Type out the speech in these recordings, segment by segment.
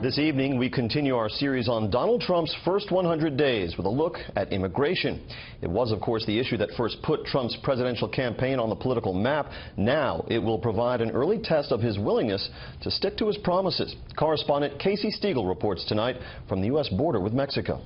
This evening, we continue our series on Donald Trump's first 100 days with a look at immigration. It was, of course, the issue that first put Trump's presidential campaign on the political map. Now it will provide an early test of his willingness to stick to his promises. Correspondent Stegall reports tonight from the U.S. border with Mexico.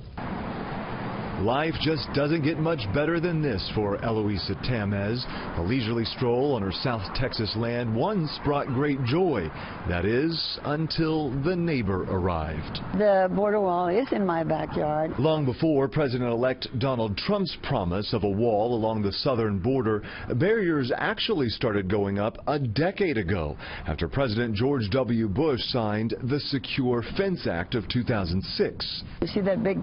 Life just doesn't get much better than this for Eloisa Tamez. A leisurely stroll on her South Texas land once brought great joy. That is, until the neighbor arrived. The border wall is in my backyard. Long before President-elect Donald Trump's promise of a wall along the southern border, barriers actually started going up a decade ago after President George W. Bush signed the Secure Fence Act of 2006. You see that big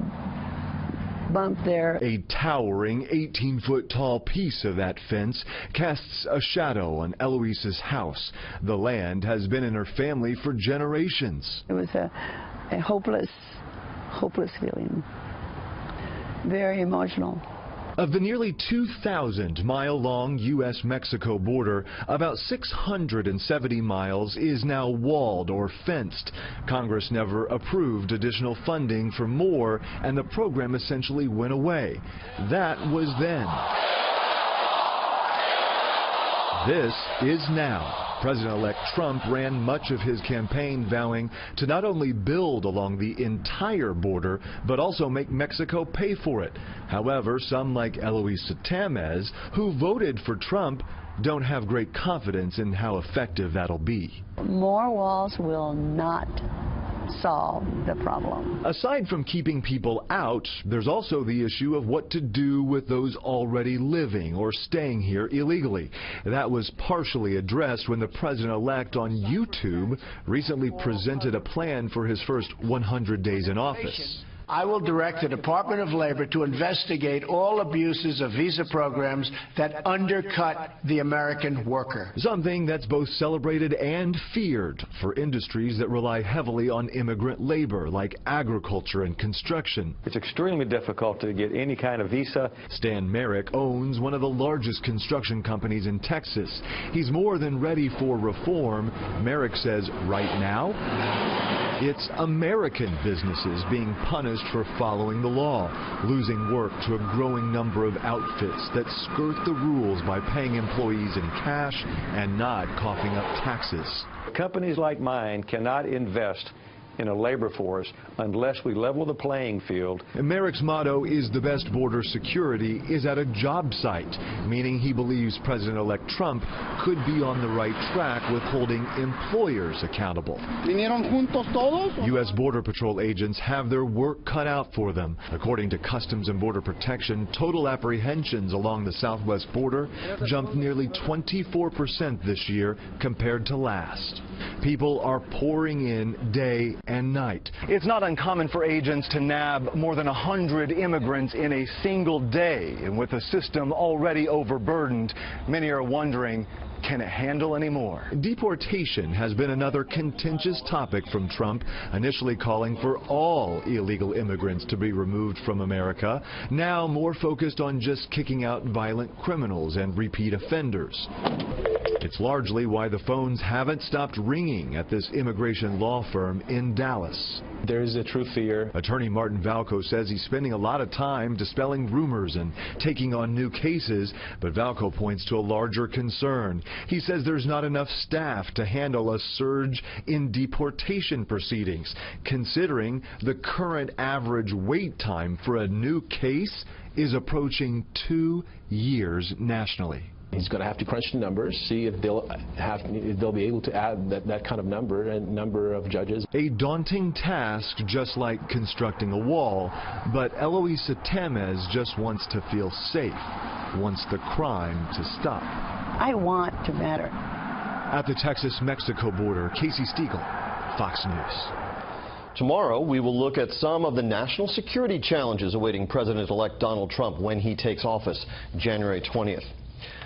bump there? A towering 18-foot tall piece of that fence casts a shadow on Eloisa's house. The land has been in her family for generations. It was a hopeless feeling. Very emotional. Of the nearly 2,000-mile-long U.S.-Mexico border, about 670 miles is now walled or fenced. Congress never approved additional funding for more, and the program essentially went away. That was then. This is now. President-elect Trump ran much of his campaign vowing to not only build along the entire border, but also make Mexico pay for it. However, some like Eloisa Tamez, who voted for Trump, don't have great confidence in how effective that'll be. More walls will not solve the problem. Aside from keeping people out, there's also the issue of what to do with those already living or staying here illegally. That was partially addressed when the president-elect on YouTube recently presented a plan for his first 100 days in office. I will direct the Department of Labor to investigate all abuses of visa programs that undercut the American worker. Something that's both celebrated and feared for industries that rely heavily on immigrant labor, like agriculture and construction. It's extremely difficult to get any kind of visa. Stan Merrick owns one of the largest construction companies in Texas. He's more than ready for reform. Merrick says right now, it's American businesses being punished for following the law, losing work to a growing number of outfits that skirt the rules by paying employees in cash and not coughing up taxes. Companies like mine cannot invest in a labor force unless we level the playing field. Merrick's motto is the best border security is at a job site, meaning he believes President-elect Trump could be on the right track with holding employers accountable. U.S. Border Patrol agents have their work cut out for them. According to Customs and Border Protection, total apprehensions along the southwest border jumped nearly 24% this year compared to last. People are pouring in day and night. It's not uncommon for agents to nab more than 100 immigrants in a single day. And with the system already overburdened, many are wondering, can it handle any more? Deportation has been another contentious topic from Trump, initially calling for all illegal immigrants to be removed from America, now more focused on just kicking out violent criminals and repeat offenders. It's largely why the phones haven't stopped ringing at this immigration law firm in Dallas. There is a true fear. Attorney Martin Valco says he's spending a lot of time dispelling rumors and taking on new cases, but Valco points to a larger concern. He says there's not enough staff to handle a surge in deportation proceedings, considering the current average wait time for a new case is approaching 2 years nationally. He's going to have to crunch the numbers, see if they'll be able to add that kind of number of judges. A daunting task, just like constructing a wall, but Eloisa Tamez just wants to feel safe, wants the crime to stop. I want to matter. At the Texas-Mexico border, Stegall, Fox News. Tomorrow, we will look at some of the national security challenges awaiting President-elect Donald Trump when he takes office January 20th.